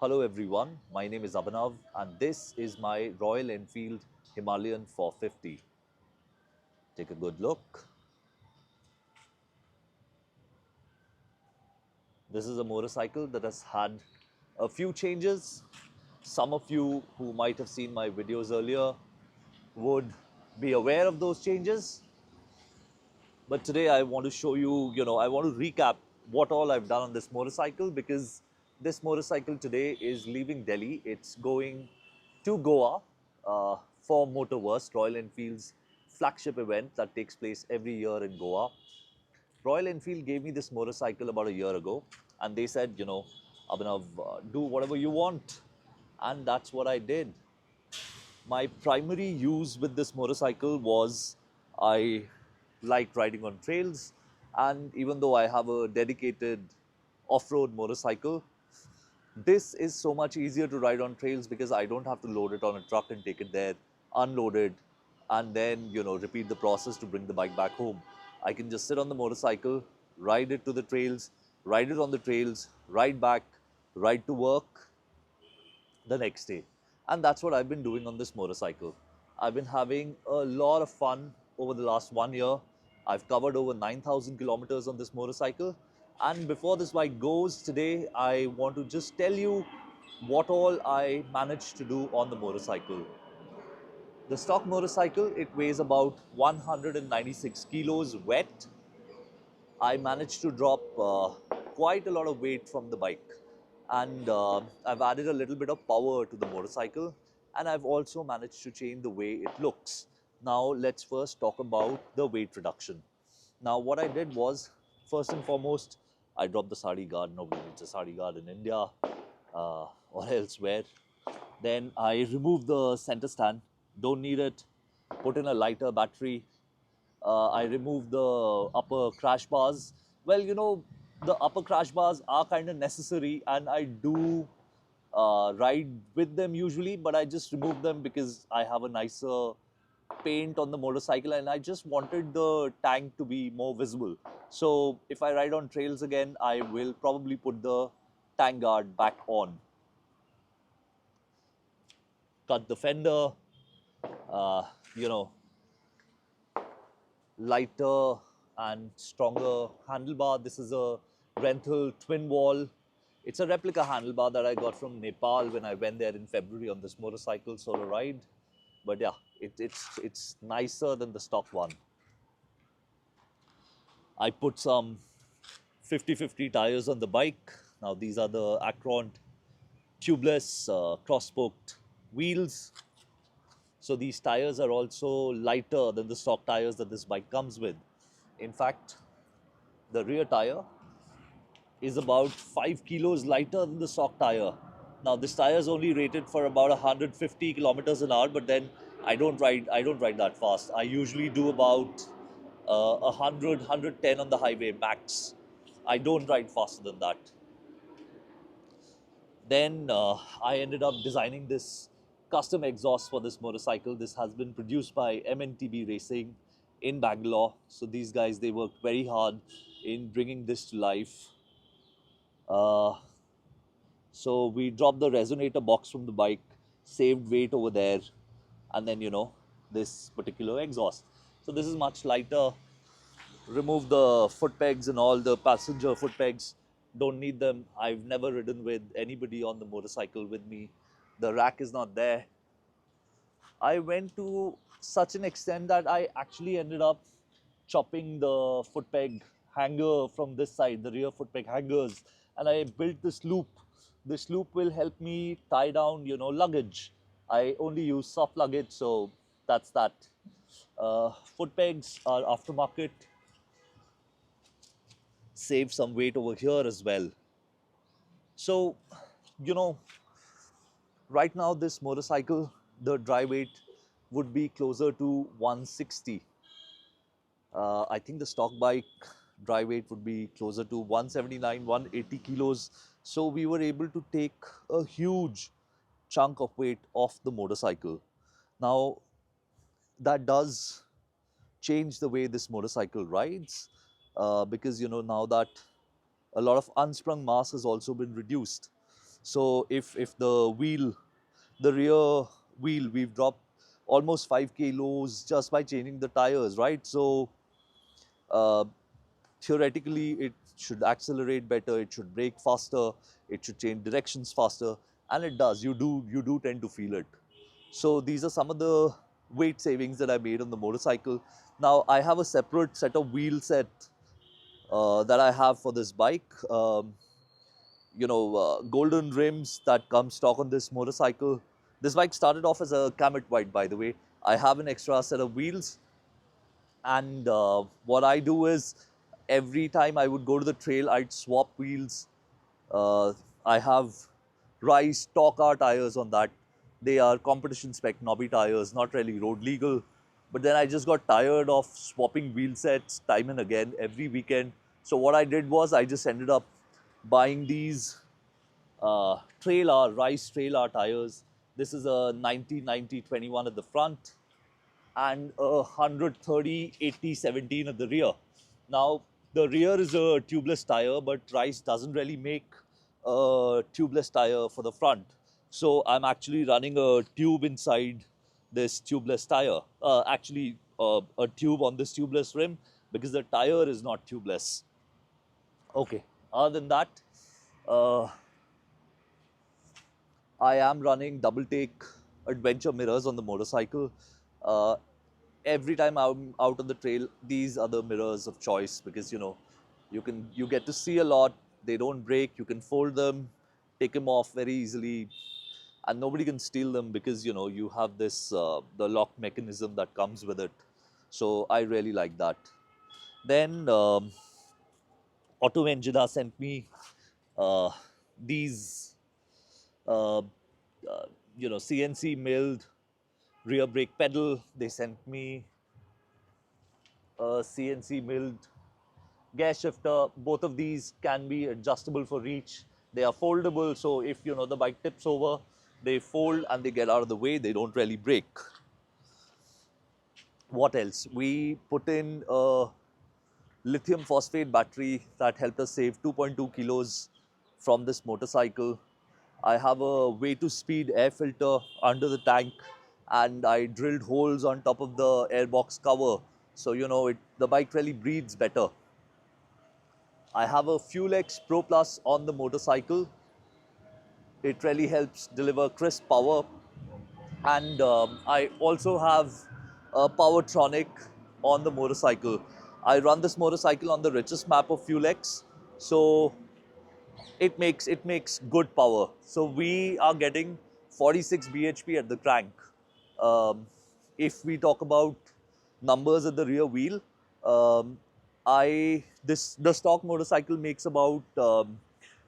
Hello everyone, my name is Abhinav and this is my Royal Enfield Himalayan 450. Take a good look. This is a motorcycle that has had a few changes. Some of you who might have seen my videos earlier would be aware of those changes. But today I want to show you, I want to recap what all I've done on this motorcycle because this motorcycle today is leaving Delhi. It's going to Goa for Motorverse, Royal Enfield's flagship event that takes place every year in Goa. Royal Enfield gave me this motorcycle about a year ago and they said, Abhinav, do whatever you want. And that's what I did. My primary use with this motorcycle was I liked riding on trails, and even though I have a dedicated off-road motorcycle, this is so much easier to ride on trails because I don't have to load it on a truck and take it there, unload it, and then repeat the process to bring the bike back home. I can just sit on the motorcycle, ride it to the trails, ride it on the trails, ride back, ride to work, the next day. And that's what I've been doing on this motorcycle. I've been having a lot of fun over the last 1 year. I've covered over 9,000 kilometers on this motorcycle. And before this bike goes today, I want to just tell you what all I managed to do on the motorcycle. The stock motorcycle, it weighs about 196 kilos wet. I managed to drop quite a lot of weight from the bike, and I've added a little bit of power to the motorcycle, and I've also managed to change the way it looks. Now let's first talk about the weight reduction. Now what I did was, first and foremost, I dropped the sari guard. Nobody needs a sari guard in India or elsewhere. Then I removed the center stand, don't need it, put in a lighter battery. I removed the upper crash bars. Well, the upper crash bars are kind of necessary, and I do ride with them usually, but I just removed them because I have a nicer paint on the motorcycle and I just wanted the tank to be more visible. So if I ride on trails again, I will probably put the tank guard back on. Cut the fender, uh, you know, lighter and stronger handlebar. This is a rental twin wall. It's a replica handlebar that I got from Nepal when I went there in February on this motorcycle solo ride. But yeah, it's nicer than the stock one. I put some 50/50 tires on the bike. Now these are the Acron tubeless cross-spoked wheels. So these tires are also lighter than the stock tires that this bike comes with. In fact, the rear tire is about 5 kilos lighter than the stock tire. Now this tire is only rated for about 150 kilometers an hour, but then I don't ride that fast. I usually do about 100, 110 on the highway max. I don't ride faster than that. Then I ended up designing this custom exhaust for this motorcycle. This has been produced by MNTB Racing in Bangalore. So these guys, they worked very hard in bringing this to life. Uh, so we dropped the resonator box from the bike, saved weight over there, and then this particular exhaust. So this is much lighter. Remove the foot pegs and all the passenger foot pegs. Don't need them. I've never ridden with anybody on the motorcycle with me. The rack is not there. I went to such an extent that I actually ended up chopping the foot peg hanger from this side, the rear foot peg hangers, and I built this loop. This loop will help me tie down, luggage. I only use soft luggage, so that's that. Foot pegs are aftermarket. Save some weight over here as well. So, you know, right now this motorcycle, the dry weight would be closer to 160. I think the stock bike dry weight would be closer to 179, 180 kilos. So we were able to take a huge chunk of weight off the motorcycle. Now, that does change the way this motorcycle rides because, now that a lot of unsprung mass has also been reduced. So if the rear wheel, we've dropped almost 5 kilos just by changing the tires, right? So uh, theoretically, it should accelerate better, it should brake faster, it should change directions faster, and it does. You do tend to feel it. So these are some of the weight savings that I made on the motorcycle. Now I have a separate set of wheel set that I have for this bike. Golden rims that come stock on this motorcycle. This bike started off as a Camet White, by the way. I have an extra set of wheels, and what I do is every time I would go to the trail, I'd swap wheels. Uh, I have Rice Stock R tires on that. They are competition spec knobby tires, not really road legal. But then I just got tired of swapping wheel sets time and again every weekend. So what I did was I just ended up buying these Rice Trail R tires. This is a 90-90-21 at the front and a 130-80-17 at the rear. Now, the rear is a tubeless tire, but Rice doesn't really make a tubeless tire for the front. So I'm actually running a tube inside this tubeless tire. A tube on this tubeless rim because the tire is not tubeless. Okay. Other than that, uh, I am running double take adventure mirrors on the motorcycle. Uh, every time I'm out on the trail, these are the mirrors of choice because you get to see a lot. They don't break. You can fold them, take them off very easily, and nobody can steal them because you have this the lock mechanism that comes with it. So I really like that. Then Auto Engine sent me uh, these uh, CNC milled rear brake pedal. They sent me a CNC milled gear shifter. Both of these can be adjustable for reach. They are foldable, so if the bike tips over, they fold and they get out of the way. They don't really break. What else? We put in a lithium phosphate battery that helped us save 2.2 kilos from this motorcycle. I have a way to speed air filter under the tank, and I drilled holes on top of the airbox cover. So, the bike really breathes better. I have a Fuel X Pro Plus on the motorcycle. It really helps deliver crisp power. And I also have a Powertronic on the motorcycle. I run this motorcycle on the richest map of Fuel X. So it makes good power. So we are getting 46 bhp at the crank. Um, if we talk about numbers at the rear wheel, um, I this the stock motorcycle makes about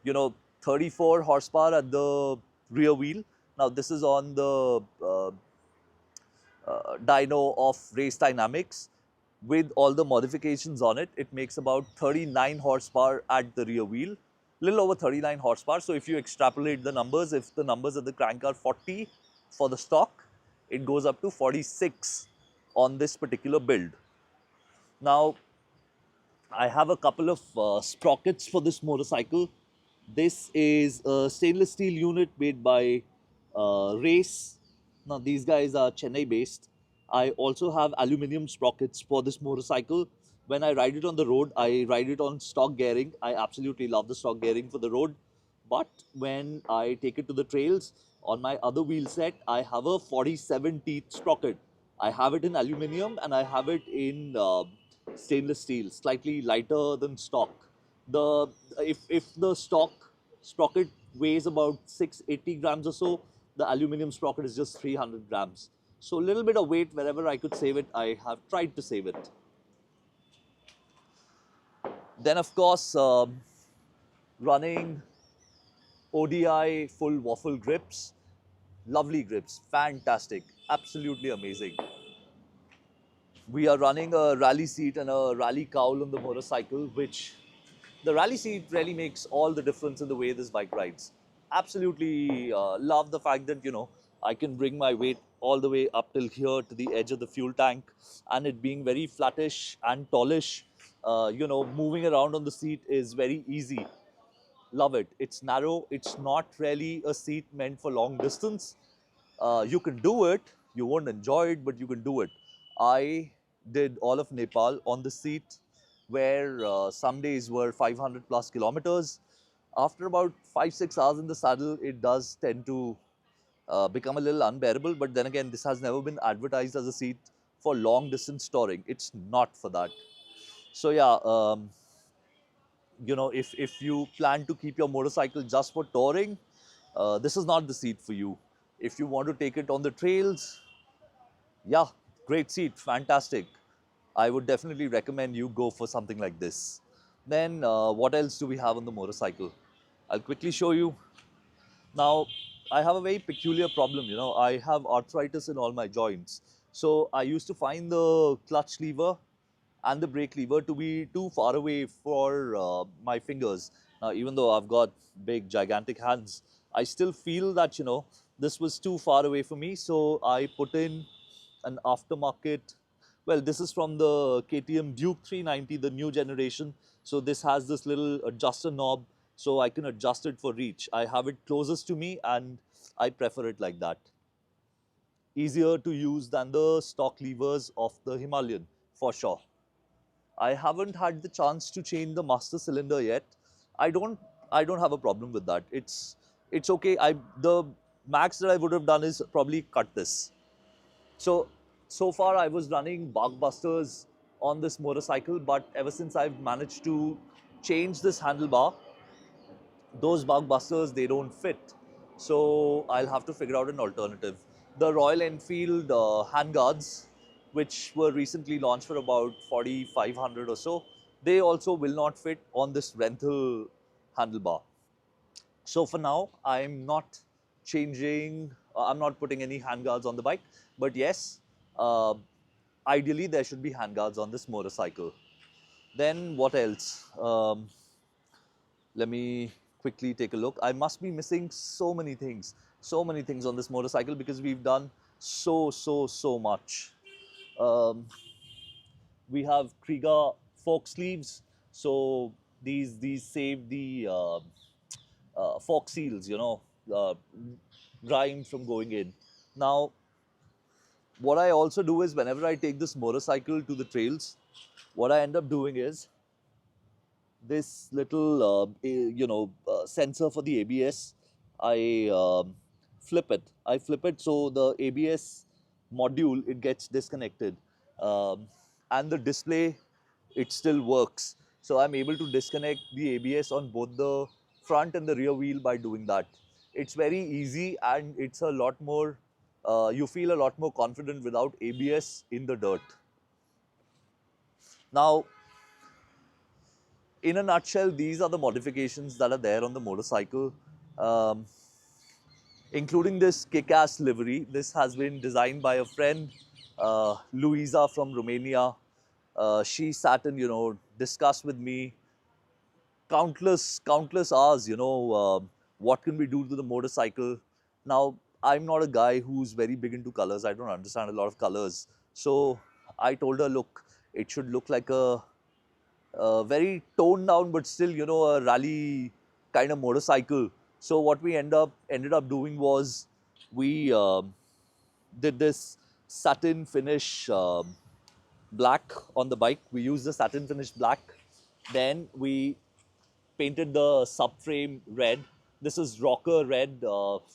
you know 34 horsepower at the rear wheel. Now this is on the dyno of Race Dynamics. With all the modifications on it, it makes about 39 horsepower at the rear wheel, little over 39 horsepower. So if you extrapolate the numbers, if the numbers at the crank are 40 for the stock, it goes up to 46 on this particular build. Now, I have a couple of sprockets for this motorcycle. This is a stainless steel unit made by Race. Now, these guys are Chennai based. I also have aluminium sprockets for this motorcycle. When I ride it on the road, I ride it on stock gearing. I absolutely love the stock gearing for the road. But when I take it to the trails, on my other wheel set, I have a 47 teeth sprocket. I have it in aluminium and I have it in stainless steel, slightly lighter than stock. The if the stock sprocket weighs about 680 grams or so, the aluminium sprocket is just 300 grams. So a little bit of weight wherever I could save it, I have tried to save it. Then of course, running ODI full waffle grips, lovely grips, fantastic, absolutely amazing. We are running a rally seat and a rally cowl on the motorcycle, which the rally seat really makes all the difference in the way this bike rides. Absolutely love the fact that, I can bring my weight all the way up till here to the edge of the fuel tank, and it being very flattish and tallish, moving around on the seat is very easy. Love it. It's narrow. It's not really a seat meant for long distance. You can do it. You won't enjoy it, but you can do it. I did all of Nepal on the seat, where some days were 500 plus kilometers. After about 5 6 hours in the saddle, it does tend to become a little unbearable. But then again, this has never been advertised as a seat for long distance touring. It's not for that. So yeah, if you plan to keep your motorcycle just for touring, this is not the seat for you. If you want to take it on the trails, yeah, great seat, fantastic. I would definitely recommend you go for something like this. Then what else do we have on the motorcycle? I'll quickly show you. Now, I have a very peculiar problem. I have arthritis in all my joints. So I used to find the clutch lever and the brake lever to be too far away for my fingers. Now, even though I've got big, gigantic hands, I still feel that, this was too far away for me. So I put in an aftermarket. Well, this is from the KTM Duke 390, the new generation. So this has this little adjuster knob, so I can adjust it for reach. I have it closest to me and I prefer it like that. Easier to use than the stock levers of the Himalayan, for sure. I haven't had the chance to change the master cylinder yet. I don't have a problem with that. It's okay. The max that I would have done is probably cut this. So far I was running Barkbusters on this motorcycle, but ever since I've managed to change this handlebar, those Barkbusters, they don't fit. So I'll have to figure out an alternative. The Royal Enfield handguards, which were recently launched for about 4,500 or so, they also will not fit on this rental handlebar. So for now, I'm not putting any handguards on the bike. But yes, uh, ideally there should be handguards on this motorcycle. Then what else? Let me quickly take a look. I must be missing so many things on this motorcycle because we've done so much. Um, we have Kriega fork sleeves, so these save the fork seals, uh, grime from going in. Now, what I also do is whenever I take this motorcycle to the trails, what I end up doing is this little sensor for the ABS. I flip it. I flip it so the ABS module, it gets disconnected, and the display, it still works. So I'm able to disconnect the ABS on both the front and the rear wheel by doing that. It's very easy and it's a lot more. You feel a lot more confident without ABS in the dirt. Now, in a nutshell, these are the modifications that are there on the motorcycle, um, including this kick-ass livery. This has been designed by a friend, Luisa from Romania. She sat and discussed with me countless hours. What can we do to the motorcycle? Now, I'm not a guy who's very big into colors. I don't understand a lot of colors. So I told her, look, it should look like a very toned down but still a rally kind of motorcycle. So what we ended up doing was we did this satin finish black on the bike. We used the satin finish black. Then we painted the subframe red. This is rocker red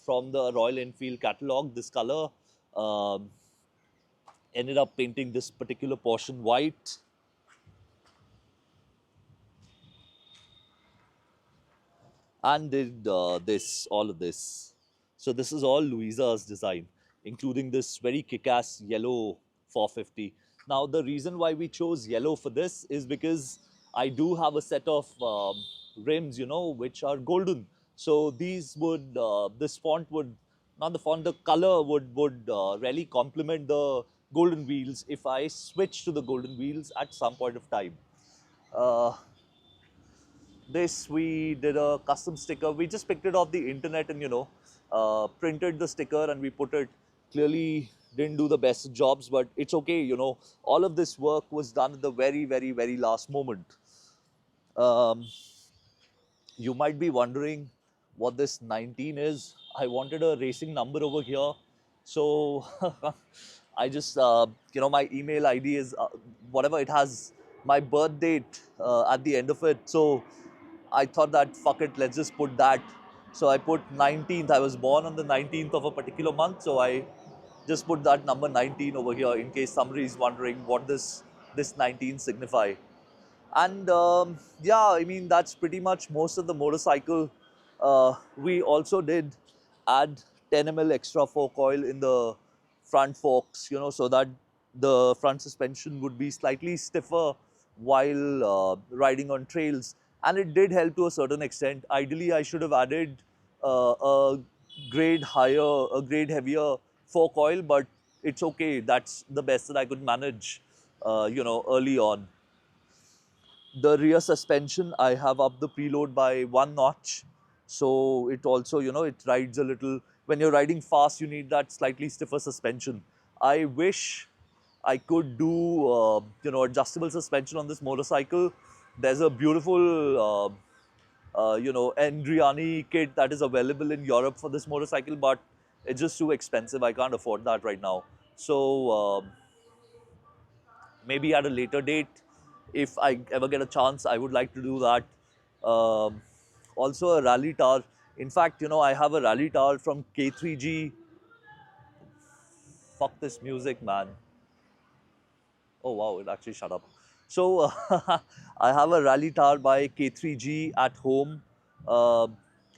from the Royal Enfield catalog, this color. um, Ended up painting this particular portion white. And did all of this. So this is all Louisa's design, including this very kick-ass yellow 450. Now the reason why we chose yellow for this is because I do have a set of rims, which are golden. So this font would, not the font, the color would really complement the golden wheels if I switch to the golden wheels at some point of time. Uh, this we did a custom sticker. We just picked it off the internet and printed the sticker and we put it. Clearly didn't do the best jobs, but it's okay. All of this work was done at the very last moment. Um, You might be wondering what this 19 is. I wanted a racing number over here. So I just, my email ID is whatever it has, my birth date at the end of it. So I thought that fuck it, let's just put that. So I put 19th. I was born on the 19th of a particular month. So I just put that number 19 over here in case somebody is wondering what this 19 signify. And yeah, I mean, that's pretty much most of the motorcycle. We also did add 10 ml extra fork oil in the front forks, so that the front suspension would be slightly stiffer while riding on trails. And it did help to a certain extent. Ideally, I should have added a grade higher, a grade heavier fork oil, but it's okay. That's the best that I could manage, early on. The rear suspension, I have up the preload by 1 notch. So it also, it rides a little. When you're riding fast, you need that slightly stiffer suspension. I wish I could do, adjustable suspension on this motorcycle. There's a beautiful, Endriani kit that is available in Europe for this motorcycle, but it's just too expensive. I can't afford that right now. So, maybe at a later date, if I ever get a chance, I would like to do that. Also, a rally tower. In fact, I have a rally tower from K3G. Fuck this music, man. Oh wow, it actually shut up. So I have a rally tower by K3G at home. Uh,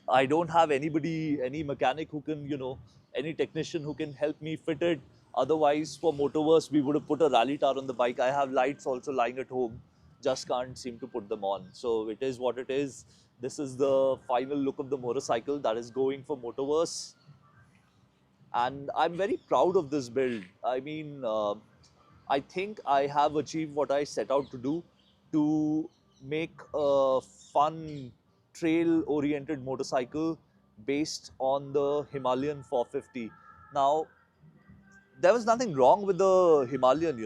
I don't have anybody, any mechanic who can, any technician who can help me fit it. Otherwise, for Motoverse, we would have put a rally tower on the bike. I have lights also lying at home, just can't seem to put them on. So it is what it is. This is the final look of the motorcycle that is going for Motoverse, and I'm very proud of this build. I mean, I think I have achieved what I set out to do, to make a fun trail oriented motorcycle based on the Himalayan 450. Now, there was nothing wrong with the Himalayan,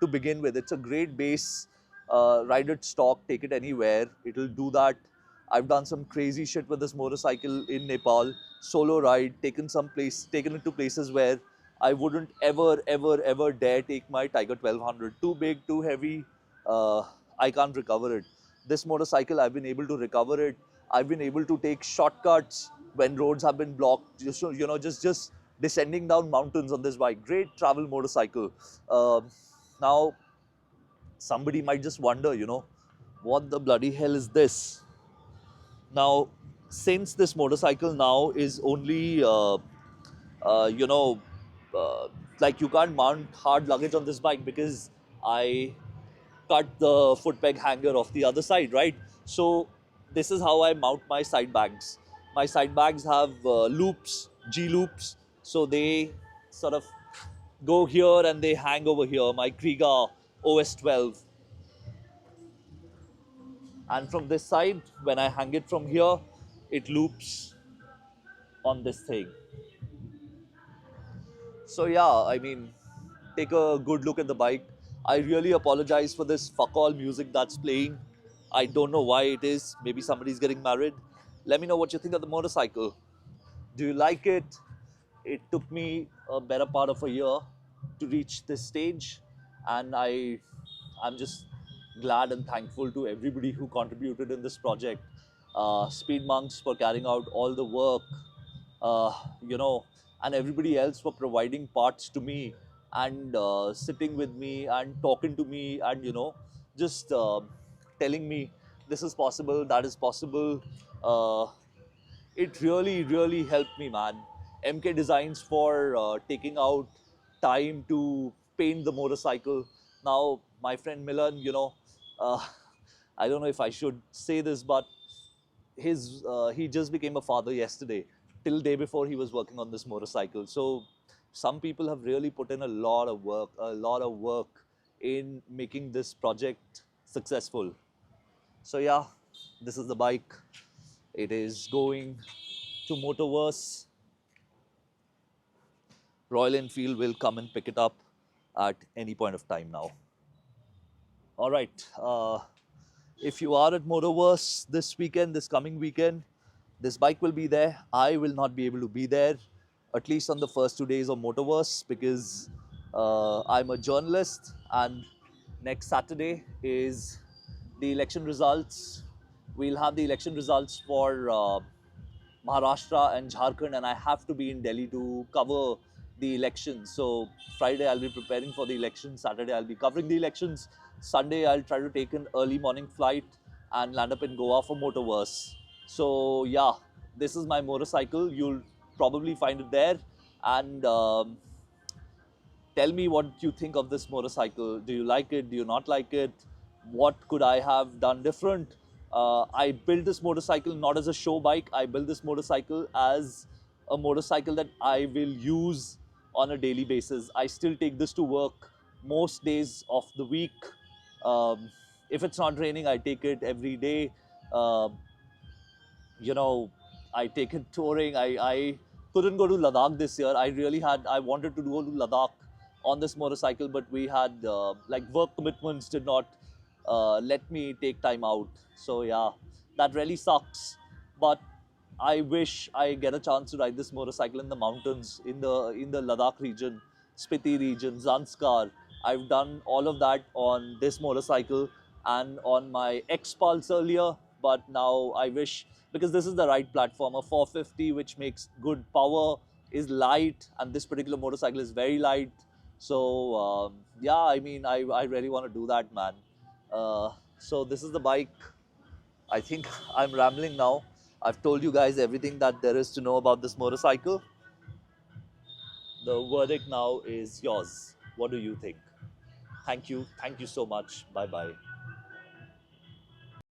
to begin with. It's a great base. Ride it stock, take it anywhere. It'll do that. I've done some crazy shit with this motorcycle in Nepal. Solo ride, taken it to places where I wouldn't ever, ever, ever dare take my Tiger 1200. Too big, too heavy. Uh, I can't recover it. This motorcycle, I've been able to recover it. I've been able to take shortcuts when roads have been blocked. Just descending down mountains on this bike. Great travel motorcycle. Now, somebody might just wonder, what the bloody hell is this? Now, since this motorcycle now is only, uh, you know, uh, like you can't mount hard luggage on this bike because I cut the foot peg hanger off the other side, right? So this is how I mount my side bags. My side bags have loops, G loops, so they sort of go here and they hang over here. My Kriega OS12, and from this side, when I hang it from here, it loops on this thing. So yeah, I mean, take a good look at the bike. I really apologize for this fuck all music that's playing. I don't know why it is. Maybe somebody's getting married. Let me know what you think of the motorcycle. Do you like it? It took me a better part of a year to reach this stage, and I'm just glad and thankful to everybody who contributed in this project. Speed Monks for carrying out all the work, uh, you know, and everybody else for providing parts to me and sitting with me and talking to me and, just telling me this is possible, that is possible. It really, really helped me, man. MK Designs for taking out time to paint the motorcycle. Now, my friend Milan, uh, I don't know if I should say this, but he just became a father yesterday. Till day before, he was working on this motorcycle. So some people have really put in a lot of work in making this project successful. So yeah, this is the bike. It is going to Motorverse. Royal Enfield will come and pick it up at any point of time now. All right. If you are at Motorverse this weekend, this coming weekend, this bike will be there. I will not be able to be there, at least on the first 2 days of Motorverse, because I'm a journalist, and next Saturday is the election results. We'll have the election results for Maharashtra and Jharkhand, and I have to be in Delhi to cover the elections. So Friday I'll be preparing for the elections. Saturday I'll be covering the elections. Sunday I'll try to take an early morning flight and land up in Goa for Motorverse. So yeah, this is my motorcycle. You'll probably find it there, and tell me what you think of this motorcycle. Do you like it? Do you not like it? What could I have done different? I built this motorcycle not as a show bike. I built this motorcycle as a motorcycle that I will use on a daily basis. I still take this to work most days of the week. Um, if it's not raining, I take it every day. Um you know, I take it touring. I couldn't go to Ladakh this year. I wanted to go to Ladakh on this motorcycle, but we had like work commitments did not let me take time out. So yeah, that really sucks. But I wish I get a chance to ride this motorcycle in the mountains, in the Ladakh region, Spiti region, Zanskar. I've done all of that on this motorcycle and on my X Pulse earlier, but now I wish, because this is the right platform, a 450 which makes good power, is light, and this particular motorcycle is very light. So yeah, I mean, I really want to do that, man. So this is the bike. I think I'm rambling now. I've told you guys everything that there is to know about this motorcycle. The verdict now is yours. What do you think? Thank you. Thank you so much. Bye bye.